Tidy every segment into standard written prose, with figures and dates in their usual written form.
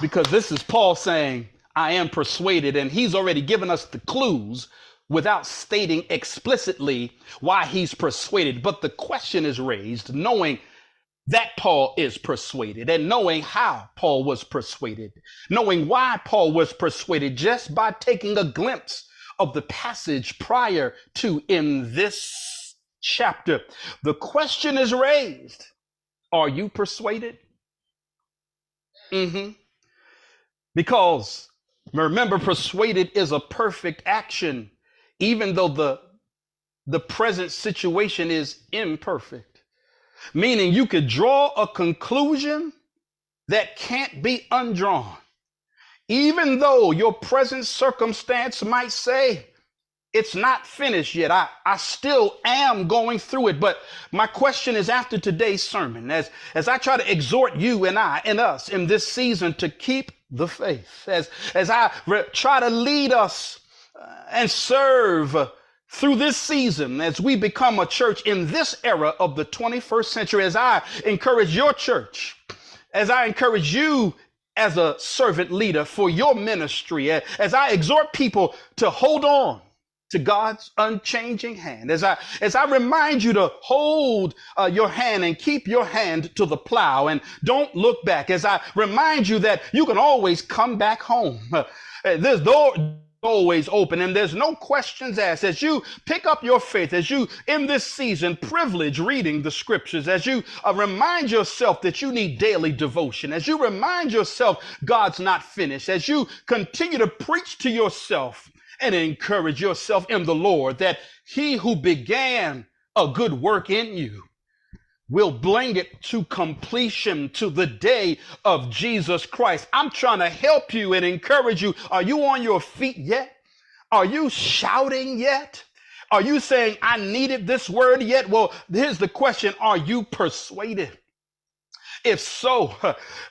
Because this is Paul saying, I am persuaded, and he's already given us the clues without stating explicitly why he's persuaded. But the question is raised, knowing that Paul is persuaded and knowing how Paul was persuaded, knowing why Paul was persuaded just by taking a glimpse of the passage prior to in this chapter. The question is raised, are you persuaded? Because remember, persuaded is a perfect action, even though the present situation is imperfect. Meaning you could draw a conclusion that can't be undrawn. Even though your present circumstance might say, it's not finished yet. I still am going through it. But my question is, after today's sermon, as I try to exhort you and I and us in this season to keep the faith, as I try to lead us and serve through this season, as we become a church in this era of the 21st century, as I encourage your church, as I encourage you as a servant leader for your ministry, as I exhort people to hold on to God's unchanging hand, as I remind you to hold your hand and keep your hand to the plow and don't look back, as I remind you that you can always come back home. There's door always open and there's no questions asked. As you pick up your faith, as you in this season privilege reading the scriptures, as you remind yourself that you need daily devotion, as you remind yourself God's not finished, as you continue to preach to yourself and encourage yourself in the Lord that he who began a good work in you will bring it to completion to the day of Jesus Christ. I'm trying to help you and encourage you. Are you on your feet yet? Are you shouting yet? Are you saying, I needed this word yet? Well, here's the question. Are you persuaded? If so,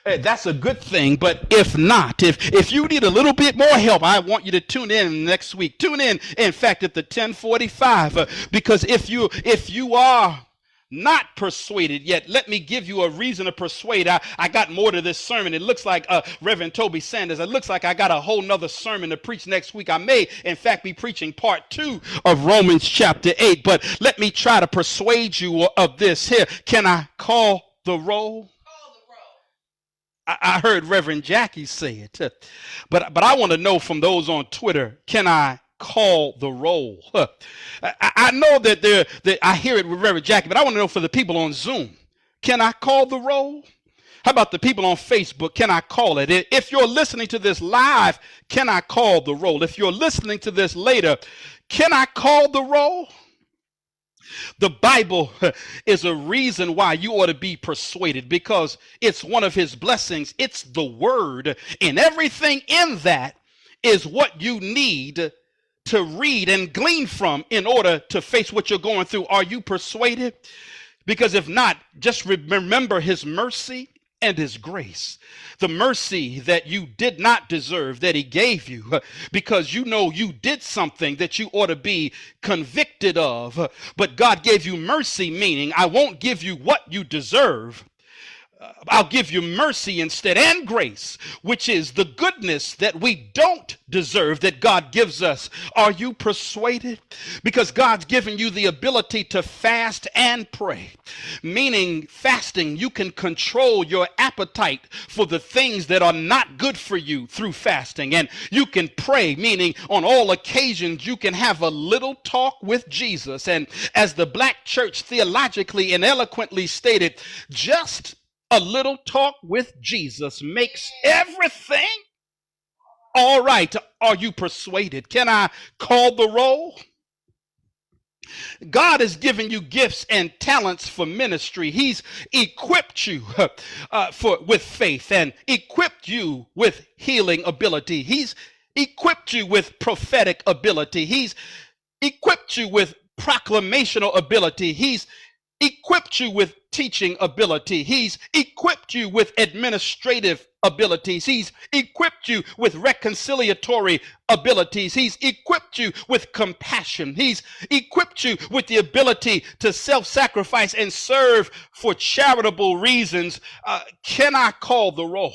that's a good thing. But if not, if you need a little bit more help, I want you to tune in next week. Tune in fact, at the 10:45, because if you are not persuaded yet, let me give you a reason to persuade. I got more to this sermon. It looks like Reverend Toby Sanders. It looks like I got a whole nother sermon to preach next week. I may, in fact, be preaching part 2 of Romans chapter 8. But let me try to persuade you of this here. Can I call the roll? I heard Reverend Jackie say it, but I want to know from those on Twitter, can I call the roll? I know that I hear it with Reverend Jackie, but I want to know for the people on Zoom, can I call the roll? How about the people on Facebook? Can I call it? If you're listening to this live, can I call the roll? If you're listening to this later, can I call the roll? The Bible is a reason why you ought to be persuaded, because it's one of his blessings. It's the word, and everything in that is what you need to read and glean from in order to face what you're going through. Are you persuaded? Because if not, just remember his mercy and his grace. The mercy that you did not deserve that he gave you, because you know you did something that you ought to be convicted of, but God gave you mercy, meaning I won't give you what you deserve. I'll give you mercy instead, and grace, which is the goodness that we don't deserve that God gives us. Are you persuaded? Because God's given you the ability to fast and pray, meaning fasting, you can control your appetite for the things that are not good for you through fasting. And you can pray, meaning on all occasions you can have a little talk with Jesus. And as the Black church theologically and eloquently stated, just a little talk with Jesus makes everything all right. Are you persuaded? Can I call the roll? God has given you gifts and talents for ministry. He's equipped you with faith and equipped you with healing ability. He's equipped you with prophetic ability. He's equipped you with proclamational ability. He's equipped you with teaching ability. He's equipped you with administrative abilities. He's equipped you with reconciliatory abilities. He's equipped you with compassion. He's equipped you with the ability to self-sacrifice and serve for charitable reasons. Can I call the roll?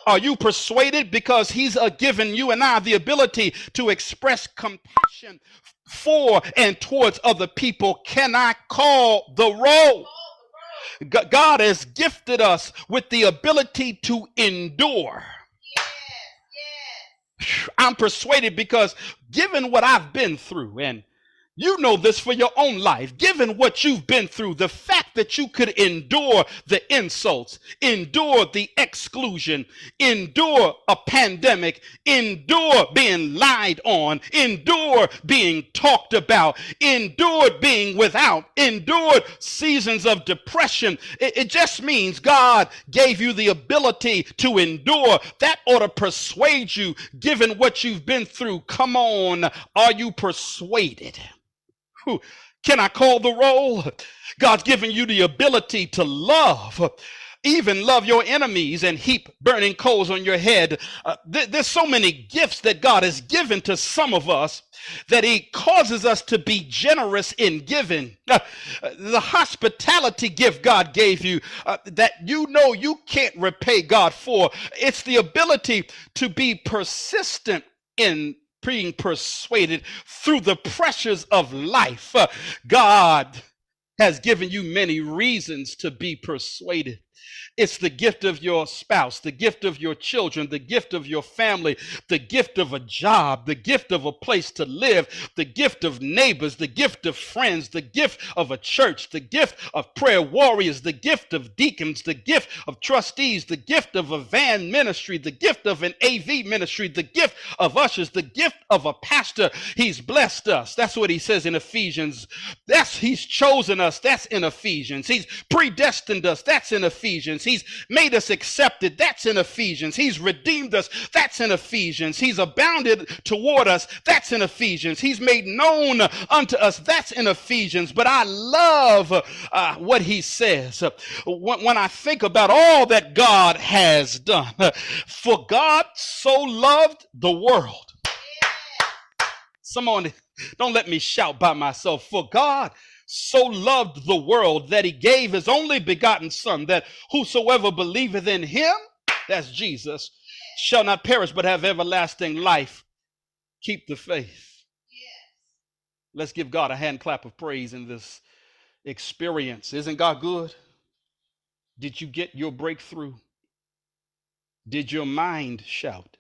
Are you persuaded? Because he's given you and I the ability to express compassion for and towards other people. Can I call the roll? God has gifted us with the ability to endure. I'm persuaded because given what I've been through, and you know this for your own life, given what you've been through, the fact that you could endure the insults, endure the exclusion, endure a pandemic, endure being lied on, endure being talked about, endured being without, endured seasons of depression. It just means God gave you the ability to endure. That ought to persuade you, given what you've been through. Come on, are you persuaded? Can I call the roll? God's given you the ability to love, even love your enemies and heap burning coals on your head. There's so many gifts that God has given to some of us that he causes us to be generous in giving. The hospitality gift God gave you that you know you can't repay God for. It's the ability to be persistent in being persuaded through the pressures of life. God has given you many reasons to be persuaded. It's the gift of your spouse, the gift of your children, the gift of your family, the gift of a job, the gift of a place to live, the gift of neighbors, the gift of friends, the gift of a church, the gift of prayer warriors, the gift of deacons, the gift of trustees, the gift of a van ministry, the gift of an AV ministry, the gift of ushers, the gift of a pastor. He's blessed us. That's what he says in Ephesians. He's chosen us. That's in Ephesians. He's predestined us. That's in Ephesians. He's made us accepted. That's in Ephesians. He's redeemed us. That's in Ephesians. He's abounded toward us. That's in Ephesians. He's made known unto us. That's in Ephesians. But I love what he says. When I think about all that God has done, for God so loved the world. Someone, don't let me shout by myself. For God so loved the world that he gave his only begotten son, that whosoever believeth in him, that's Jesus, shall not perish but have everlasting life. Keep the faith. Let's give God a hand clap of praise in this experience. Isn't God good? Did you get your breakthrough? Did your mind shout?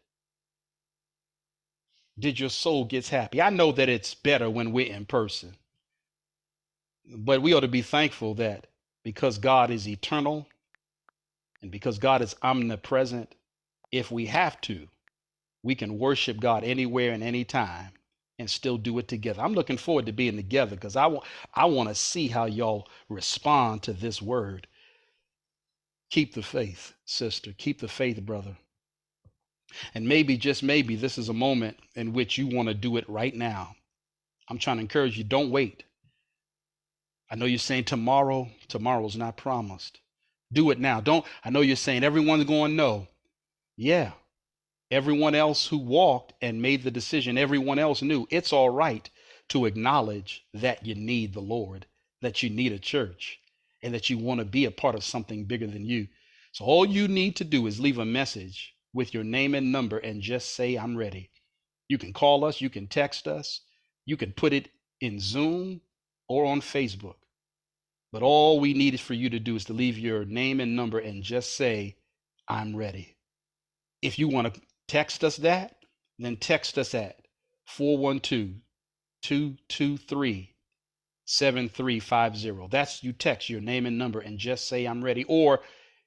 Did your soul get happy? I know that it's better when we're in person. But we ought to be thankful that because God is eternal and because God is omnipresent, if we have to, we can worship God anywhere and anytime and still do it together. I'm looking forward to being together because I want to see how y'all respond to this word. Keep the faith, sister. Keep the faith, brother. And maybe, just maybe, this is a moment in which you want to do it right now. I'm trying to encourage you, don't wait. I know you're saying tomorrow's not promised. Do it now. I know you're saying everyone's going no. Yeah. Everyone else who walked and made the decision, everyone else knew it's all right to acknowledge that you need the Lord, that you need a church, and that you want to be a part of something bigger than you. So all you need to do is leave a message with your name and number and just say, I'm ready. You can call us, you can text us, you can put it in Zoom or on Facebook. But all we need for you to do is to leave your name and number and just say, I'm ready. If you want to text us that, then text us at 412-223-7350. That's, you text your name and number and just say, I'm ready. Or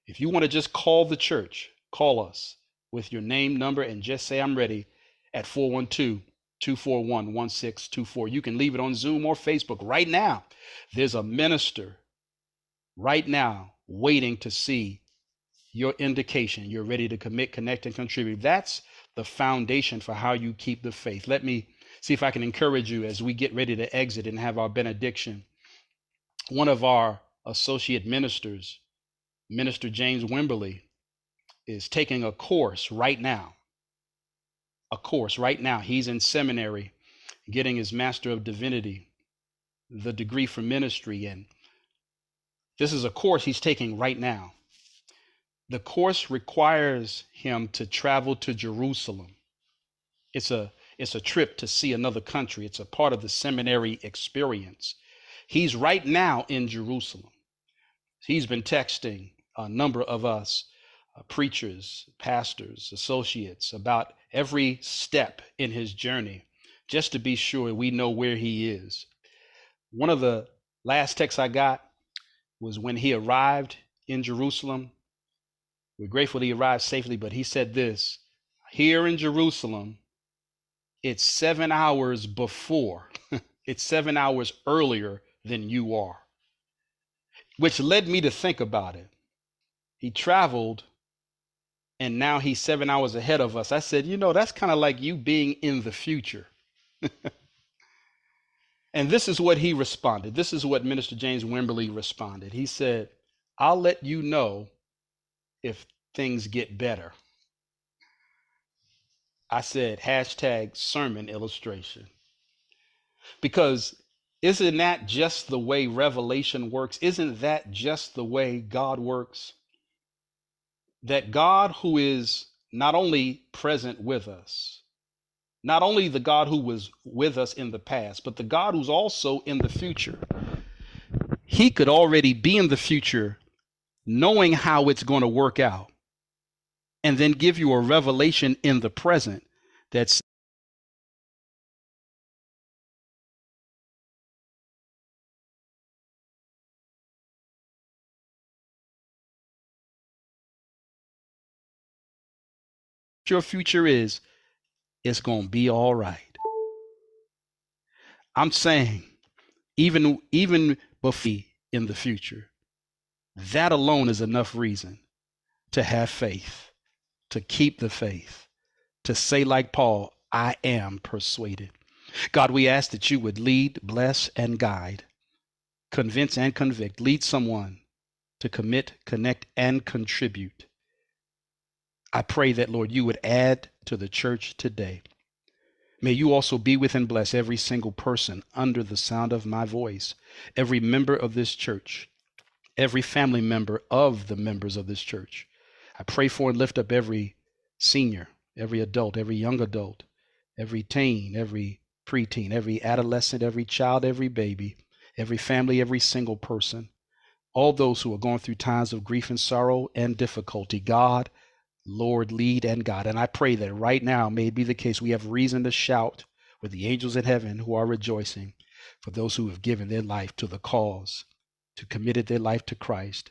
if you want to just call the church, call us with your name, number, and just say, I'm ready at 412-241-1624. You can leave it on Zoom or Facebook right now. There's a minister right now waiting to see your indication. You're ready to commit, connect, and contribute. That's the foundation for how you keep the faith. Let me see if I can encourage you as we get ready to exit and have our benediction. One of our associate ministers, Minister James Wimberly, is taking a course right now. He's in seminary getting his Master of Divinity, the degree for ministry. And this is a course he's taking right now. The course requires him to travel to Jerusalem. It's a trip to see another country. It's a part of the seminary experience. He's right now in Jerusalem. He's been texting a number of us, preachers, pastors, associates, about every step in his journey, just to be sure we know where he is. One of the last texts I got was when he arrived in Jerusalem. We're grateful he arrived safely, but he said this: here in Jerusalem, it's 7 hours before, it's 7 hours earlier than you are, which led me to think about it. He traveled and now he's 7 hours ahead of us. I said, that's kind of like you being in the future. And this is what he responded. This is what Minister James Wimberly responded. He said, I'll let you know if things get better. I said, hashtag sermon illustration. Because isn't that just the way revelation works? Isn't that just the way God works? That God, who is not only present with us, not only the God who was with us in the past, but the God who's also in the future. He could already be in the future knowing how it's going to work out, and then give you a revelation in the present that's your future is, it's going to be all right. I'm saying, even before in the future, that alone is enough reason to have faith, to keep the faith, to say like Paul, I am persuaded. God, we ask that you would lead, bless, and guide, convince and convict, lead someone to commit, connect, and contribute. I pray that, Lord, you would add to the church today. May you also be with and bless every single person under the sound of my voice, every member of this church, every family member of the members of this church. I pray for and lift up every senior, every adult, every young adult, every teen, every preteen, every adolescent, every child, every baby, every family, every single person, all those who are going through times of grief and sorrow and difficulty. God, Lord, lead and guide. And I pray that right now may it be the case. We have reason to shout with the angels in heaven who are rejoicing for those who have given their life to the cause, to committed their life to Christ,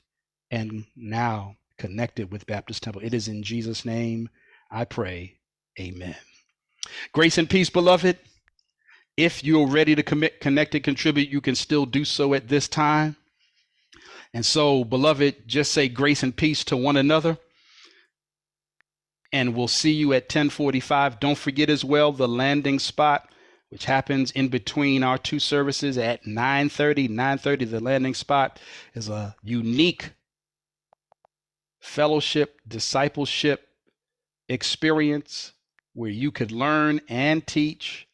and now connected with Baptist Temple. It is in Jesus' name I pray. Amen. Grace and peace, beloved. If you're ready to commit, connect, and contribute, you can still do so at this time. And so, beloved, just say grace and peace to one another. And we'll see you at 10:45. Don't forget as well the landing spot, which happens in between our two services at 9:30. 9:30, the landing spot is a unique fellowship, discipleship experience where you could learn and teach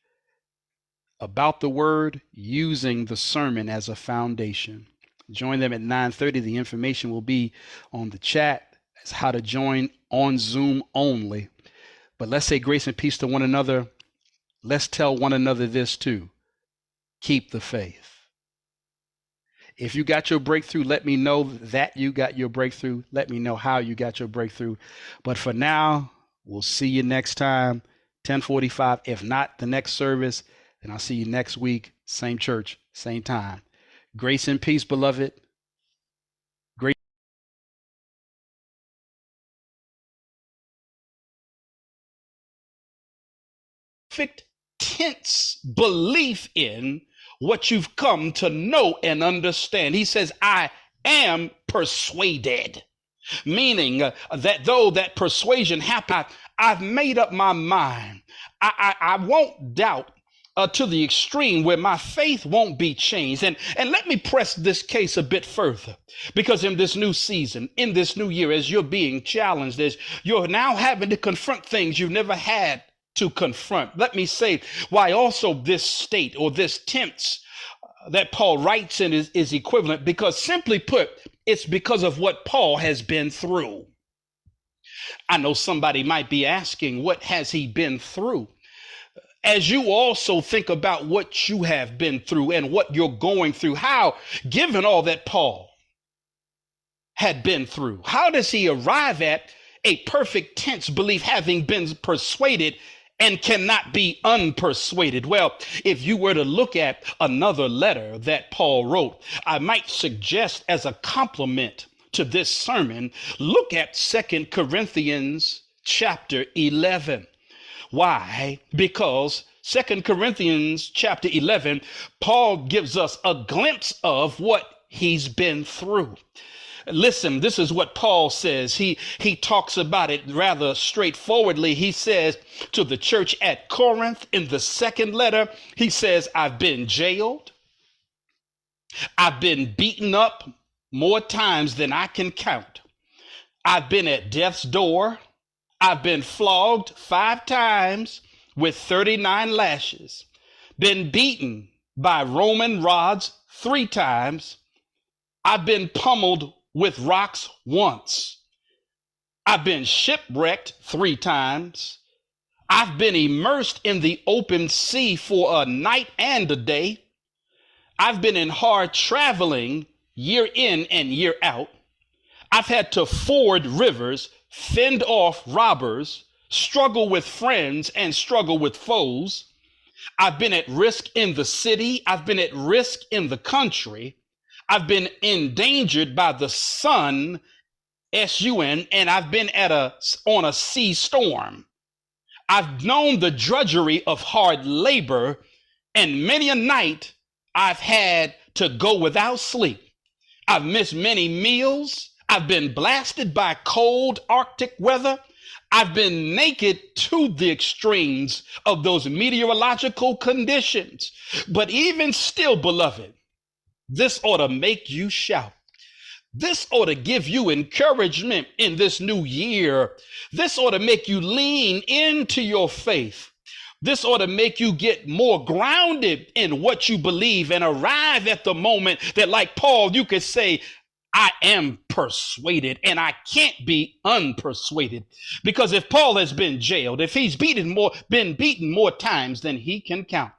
about the word using the sermon as a foundation. Join them at 9:30. The information will be on the chat as how to join on Zoom only. But let's say grace and peace to one another. Let's tell one another this too. Keep the faith. If you got your breakthrough, let me know that you got your breakthrough. Let me know how you got your breakthrough. But for now, we'll see you next time, 10:45. If not the next service, then I'll see you next week, same church, same time. Grace and peace, beloved. Grace. Perfect tense belief in what you've come to know and understand. He says, I am persuaded, meaning that though that persuasion happened, I've made up my mind. I won't doubt to the extreme where my faith won't be changed. And let me press this case a bit further, because in this new season, in this new year, as you're being challenged, as you're now having to confront things you've never had to confront. Let me say why also this state or this tense that Paul writes in is equivalent, because simply put, it's because of what Paul has been through. I know somebody might be asking, what has he been through? As you also think about what you have been through and what you're going through, how, given all that Paul had been through, how does he arrive at a perfect tense belief, having been persuaded and cannot be unpersuaded? Well, if you were to look at another letter that Paul wrote, I might suggest as a complement to this sermon, look at 2 Corinthians chapter 11. Why? Because 2 Corinthians chapter 11, Paul gives us a glimpse of what he's been through. Listen, this is what Paul says. He talks about it rather straightforwardly. He says to the church at Corinth in the second letter, he says, I've been jailed. I've been beaten up more times than I can count. I've been at death's door. I've been flogged 5 times with 39 lashes, been beaten by Roman rods 3 times. I've been pummeled with rocks once. I've been shipwrecked 3 times. I've been immersed in the open sea for a night and a day. I've been in hard traveling year in and year out. I've had to ford rivers, fend off robbers, struggle with friends, and struggle with foes. I've been at risk in the city. I've been at risk in the country. I've been endangered by the sun, S-U-N, and I've been on a sea storm. I've known the drudgery of hard labor, and many a night I've had to go without sleep. I've missed many meals. I've been blasted by cold Arctic weather. I've been naked to the extremes of those meteorological conditions. But even still, beloved, this ought to make you shout. This ought to give you encouragement in this new year. This ought to make you lean into your faith. This ought to make you get more grounded in what you believe and arrive at the moment that, like Paul, you could say, I am persuaded and I can't be unpersuaded. Because if Paul has been jailed, if he's been beaten more times than he can count,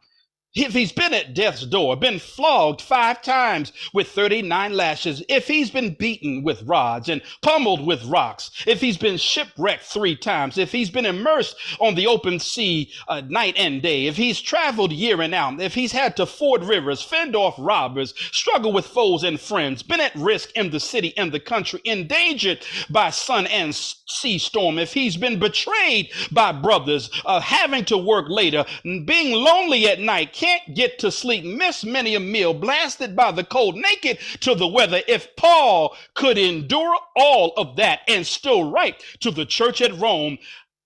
if he's been at death's door, been flogged 5 times with 39 lashes, if he's been beaten with rods and pummeled with rocks, if he's been shipwrecked 3 times, if he's been immersed on the open sea night and day, if he's traveled year and out, if he's had to ford rivers, fend off robbers, struggle with foes and friends, been at risk in the city and the country, endangered by sun and sea storm, if he's been betrayed by brothers, having to work later, being lonely at night, can't get to sleep, miss many a meal, blasted by the cold, naked to the weather. If Paul could endure all of that and still write to the church at Rome,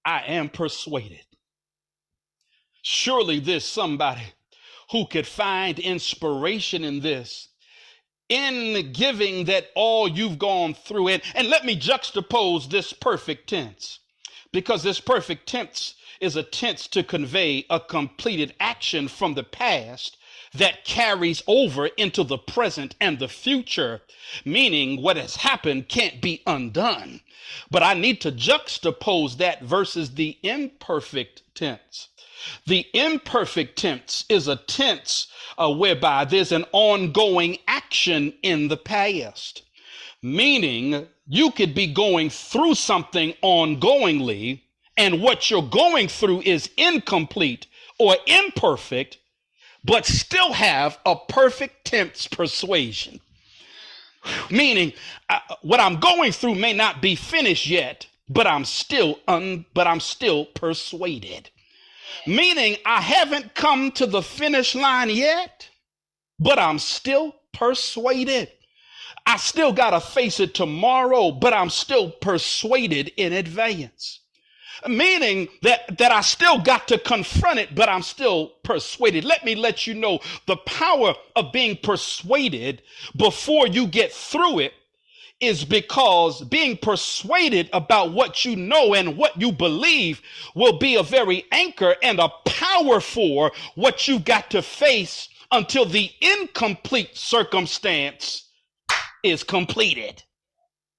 I am persuaded. Surely there's somebody who could find inspiration in this, in giving that all you've gone through. And let me juxtapose this perfect tense, because this perfect tense is a tense to convey a completed action from the past that carries over into the present and the future, meaning what has happened can't be undone. But I need to juxtapose that versus the imperfect tense. The imperfect tense is a tense whereby there's an ongoing action in the past, meaning you could be going through something ongoingly, and what you're going through is incomplete or imperfect, but still have a perfect tense persuasion. Meaning, what I'm going through may not be finished yet, but I'm still persuaded. Meaning, I haven't come to the finish line yet, but I'm still persuaded. I still got to face it tomorrow, but I'm still persuaded in advance. Meaning that I still got to confront it, but I'm still persuaded. Let me let you know the power of being persuaded before you get through it is because being persuaded about what you know and what you believe will be a very anchor and a power for what you got to face until the incomplete circumstance is completed.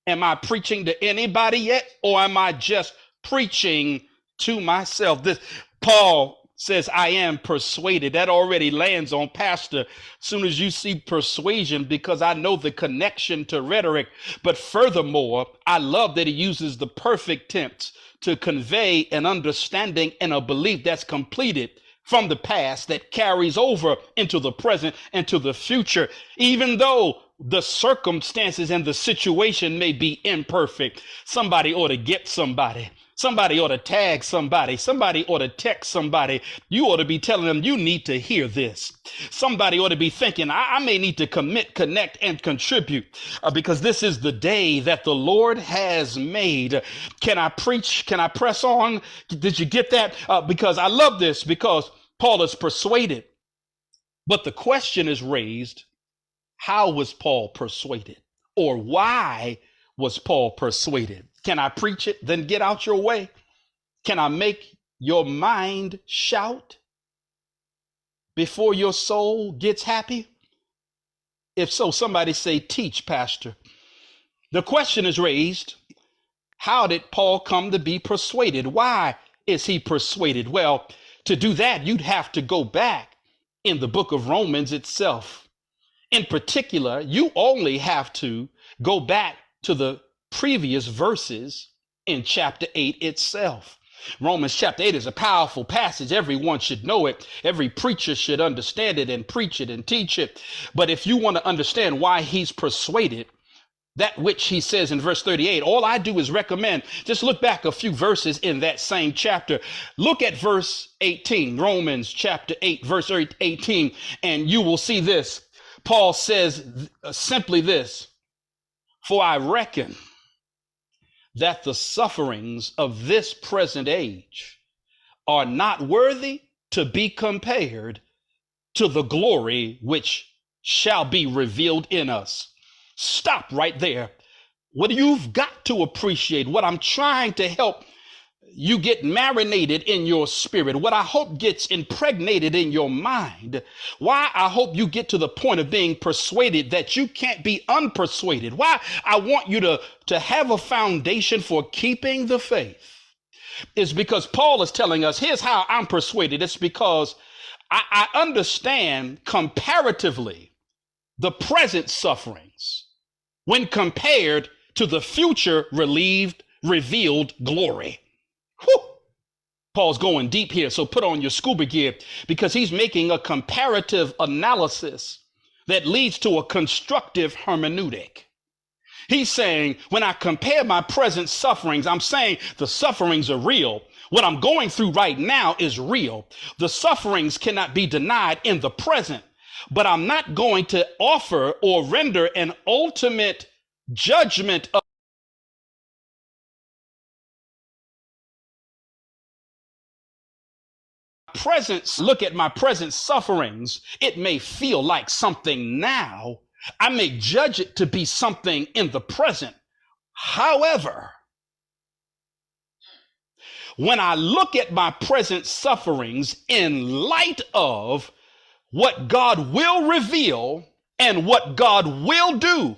Am I preaching to anybody yet, or am I just preaching to myself? This Paul says, I am persuaded. That already lands on pastor as soon as you see persuasion, because I know the connection to rhetoric. But furthermore, I love that he uses the perfect tense to convey an understanding and a belief that's completed from the past that carries over into the present and to the future, even though the circumstances and the situation may be imperfect. Somebody ought to get somebody. Somebody ought to tag somebody. Somebody ought to text somebody. You ought to be telling them you need to hear this. Somebody ought to be thinking, I may need to commit, connect, and contribute because this is the day that the Lord has made. Can I preach? Can I press on? Did you get that? Because I love this, because Paul is persuaded. But the question is raised, how was Paul persuaded? Or why was Paul persuaded? Can I preach it? Then get out your way. Can I make your mind shout before your soul gets happy? If so, somebody say, teach, pastor. The question is raised, how did Paul come to be persuaded? Why is he persuaded? Well, to do that, you'd have to go back in the book of Romans itself. In particular, you only have to go back to the previous verses in chapter 8 itself. Romans chapter 8 is a powerful passage. Everyone should know it. Every preacher should understand it and preach it and teach it. But if you want to understand why he's persuaded, that which he says in verse 38, all I do is recommend, just look back a few verses in that same chapter. Look at verse 18, Romans chapter 8, verse 18, and you will see this. Paul says simply this, for I reckon that the sufferings of this present age are not worthy to be compared to the glory which shall be revealed in us. Stop right there. What you've got to appreciate, what I'm trying to help you get marinated in your spirit, what I hope gets impregnated in your mind, why I hope you get to the point of being persuaded that you can't be unpersuaded, why I want you to have a foundation for keeping the faith, is because Paul is telling us, here's how I'm persuaded. It's because I understand comparatively the present sufferings when compared to the future revealed glory. Whew. Paul's going deep here, so put on your scuba gear, because he's making a comparative analysis that leads to a constructive hermeneutic. He's saying, when I compare my present sufferings, I'm saying the sufferings are real. What I'm going through right now is real. The sufferings cannot be denied in the present, but I'm not going to offer or render an ultimate judgment of presence. Look at my present sufferings. It may feel like something now. I may judge it to be something in the present. However, when I look at my present sufferings in light of what God will reveal and what God will do,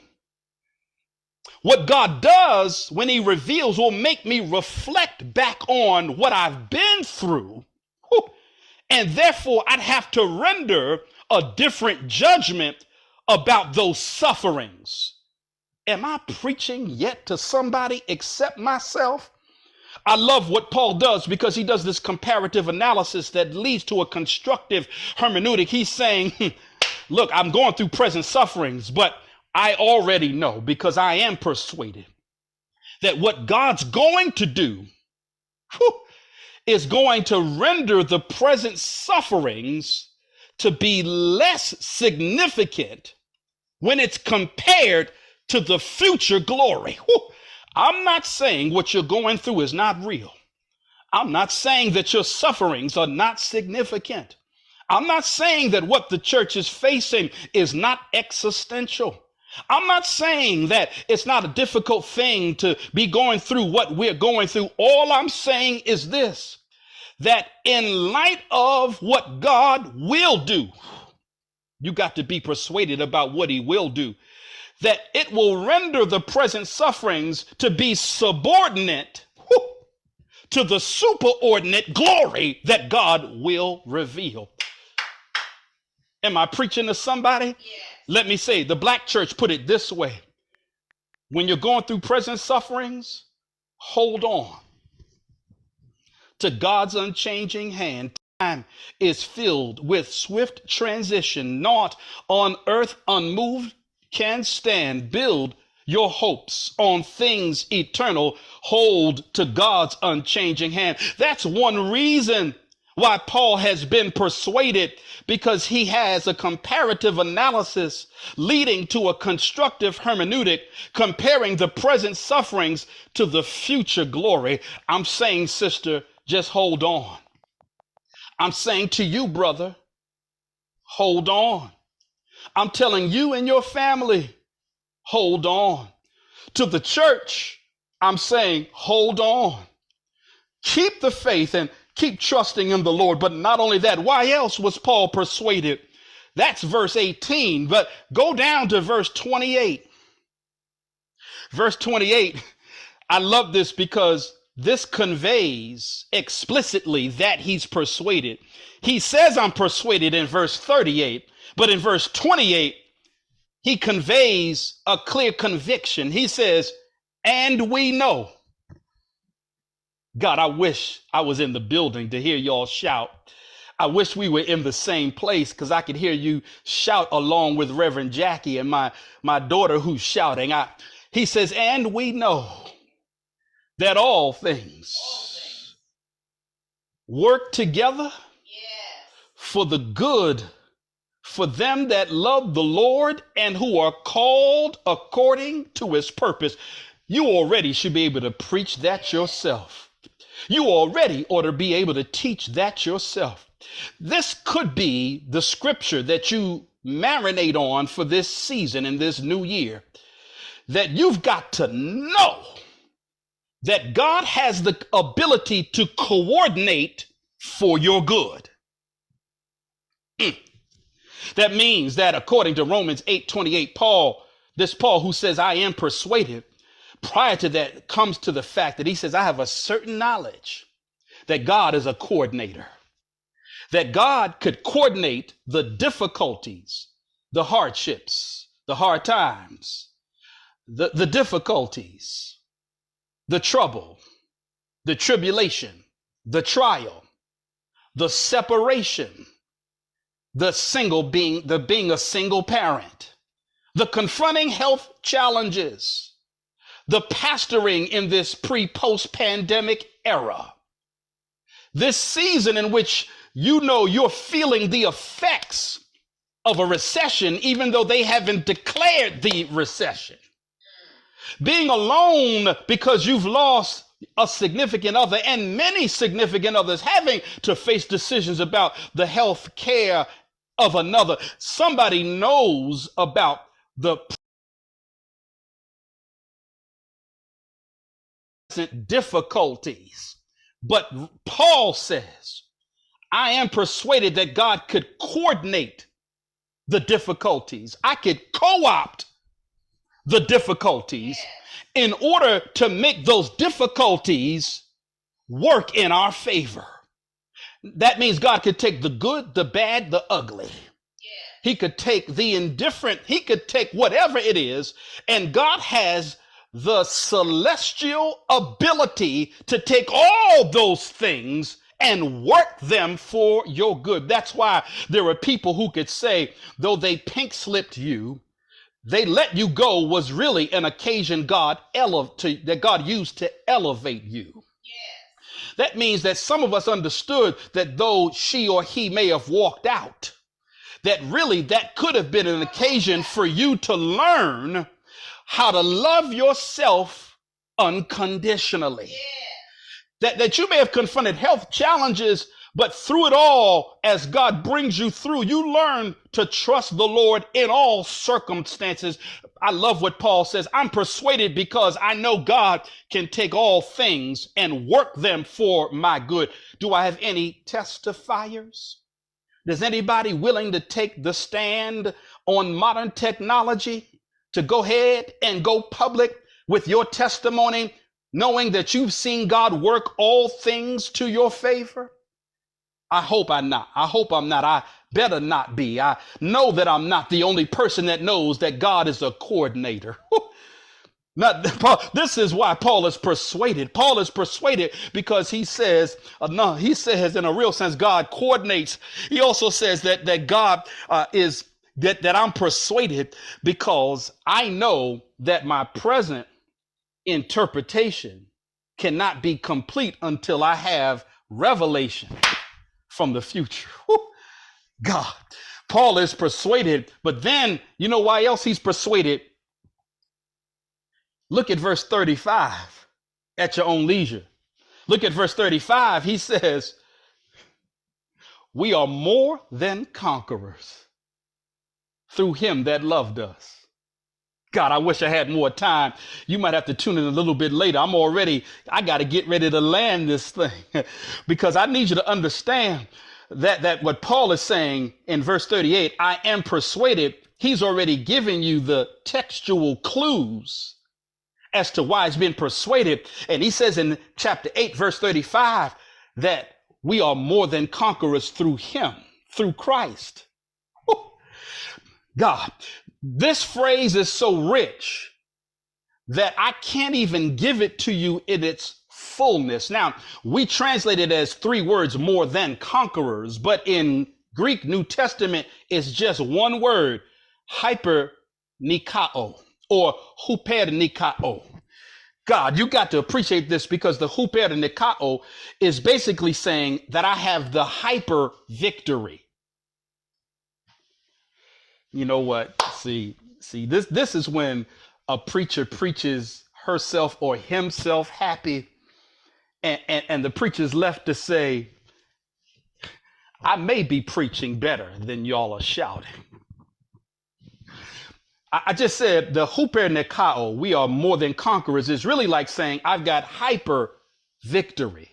what God does when he reveals will make me reflect back on what I've been through. And therefore, I'd have to render a different judgment about those sufferings. Am I preaching yet to somebody except myself? I love what Paul does, because he does this comparative analysis that leads to a constructive hermeneutic. He's saying, look, I'm going through present sufferings, but I already know, because I am persuaded, that what God's going to do is going to render the present sufferings to be less significant when it's compared to the future glory. I'm not saying what you're going through is not real. I'm not saying that your sufferings are not significant. I'm not saying that what the church is facing is not existential. I'm not saying that it's not a difficult thing to be going through what we're going through. All I'm saying is this, that in light of what God will do, you got to be persuaded about what he will do. that it will render the present sufferings to be subordinate to the superordinate glory that God will reveal. Am I preaching to somebody? Yes. Let me say, the black church put it this way. When you're going through present sufferings, hold on to God's unchanging hand. Time is filled with swift transition. Naught on earth unmoved can stand. Build your hopes on things eternal. Hold to God's unchanging hand. That's one reason why Paul has been persuaded, because he has a comparative analysis leading to a constructive hermeneutic, comparing the present sufferings to the future glory. I'm saying, sister, just hold on. I'm saying to you, brother, hold on. I'm telling you and your family, hold on. To the church, I'm saying, hold on. Keep the faith and keep trusting in the Lord. But not only that, why else was Paul persuaded? That's verse 18, but go down to verse 28. Verse 28, I love this because this conveys explicitly that he's persuaded. He says, I'm persuaded in verse 38, but in verse 28, he conveys a clear conviction. He says, and we know. God, I wish I was in the building to hear y'all shout. I wish we were in the same place, because I could hear you shout along with Reverend Jackie and my daughter who's shouting. He says, and we know that all things work together for the good, for them that love the Lord and who are called according to his purpose. You already should be able to preach that yourself. You already ought to be able to teach that yourself. This could be the scripture that you marinate on for this season in this new year, that you've got to know that God has the ability to coordinate for your good. That means that according to Romans 8:28, Paul who says, I am persuaded, prior to that comes to the fact that he says, I have a certain knowledge that God is a coordinator, that God could coordinate the difficulties, the hardships, the hard times, the difficulties, the trouble, the tribulation, the trial, the separation, being a single parent, the confronting health challenges, the pastoring in this pre-post-pandemic era, this season in which you know you're feeling the effects of a recession, even though they haven't declared the recession. Being alone because you've lost a significant other, and many significant others having to face decisions about the health care of another. Somebody knows about the difficulties. But Paul says, I am persuaded that God could coordinate the difficulties. I could co-opt the difficulties in order to make those difficulties work in our favor. That means God could take the good, the bad, the ugly. He could take the indifferent. He could take whatever it is. And God has the celestial ability to take all those things and work them for your good. That's why there are people who could say, though they pink slipped you, they let you go was really an occasion that God used to elevate you. That means that some of us understood that though she or he may have walked out, that really that could have been an occasion for you to learn how to love yourself unconditionally. That you may have confronted health challenges, but through it all, as God brings you through, you learn to trust the Lord in all circumstances. I love what Paul says. I'm persuaded because I know God can take all things and work them for my good. Do I have any testifiers? Is anybody willing to take the stand on modern technology? to go ahead and go public with your testimony, knowing that you've seen God work all things to your favor? I hope I'm not. I hope I'm not. I better not be. I know that I'm not the only person that knows that God is a coordinator. Not Paul. This is why Paul is persuaded. Paul is persuaded because he says, no, he says in a real sense, God coordinates. He also says that God is that I'm persuaded because I know that my present interpretation cannot be complete until I have revelation from the future. God, Paul is persuaded, but then you know why else he's persuaded? Look at verse 35 at your own leisure. Look at verse 35. He says, we are more than conquerors through him that loved us. God, I wish I had more time. You might have to tune in a little bit later. I got to get ready to land this thing because I need you to understand that what Paul is saying in verse 38, I am persuaded. He's already given you the textual clues as to why he's been persuaded. And he says in chapter 8, verse 35, that we are more than conquerors through him, through Christ. God, this phrase is so rich that I can't even give it to you in its fullness. Now, we translate it as three words, more than conquerors, but in Greek New Testament, it's just one word, hypernikao or hupernikao. God, you got to appreciate this because the hupernikao is basically saying that I have the hyper victory. You know what? See, this is when a preacher preaches herself or himself happy, and the preacher's left to say, I may be preaching better than y'all are shouting. I just said the hupernikao, we are more than conquerors, is really like saying I've got hyper victory.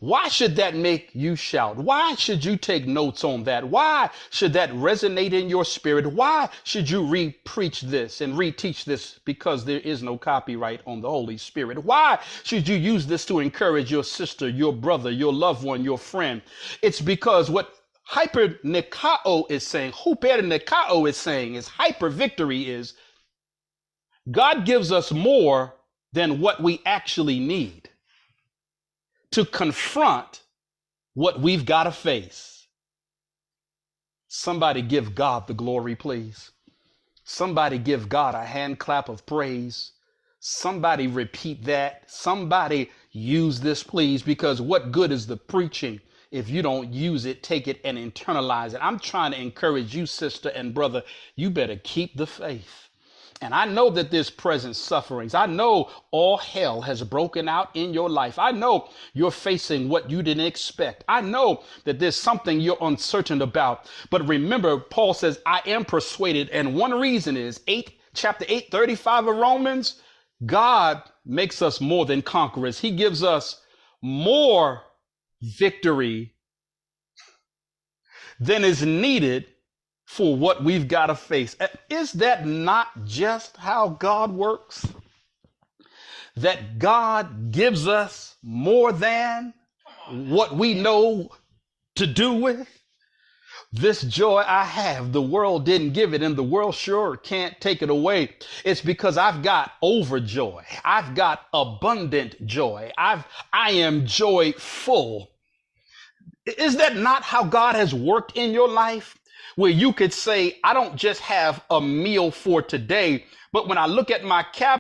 Why should that make you shout? Why should you take notes on that? Why should that resonate in your spirit? Why should you re-preach this and reteach this? Because there is no copyright on the Holy Spirit. Why should you use this to encourage your sister, your brother, your loved one, your friend? It's because what hypernikao is saying, hupernikao is saying, is hyper victory is God gives us more than what we actually need to confront what we've got to face. Somebody give God the glory, please. Somebody give God a hand clap of praise. Somebody repeat that. Somebody use this, please, because what good is the preaching if you don't use it, take it, and internalize it? I'm trying to encourage you, sister and brother, you better keep the faith. And I know that there's present sufferings. I know all hell has broken out in your life. I know you're facing what you didn't expect. I know that there's something you're uncertain about. But remember, Paul says, I am persuaded. And one reason is chapter 8, 35 of Romans, God makes us more than conquerors. He gives us more victory than is needed for what we've got to face. Is that not just how God works? That God gives us more than what we know to do with? This joy I have, the world didn't give it, and the world sure can't take it away. It's because I've got overjoy. I've got abundant joy. I am joyful. Is that not how God has worked in your life? Where you could say, I don't just have a meal for today, but when I look at my cabinet,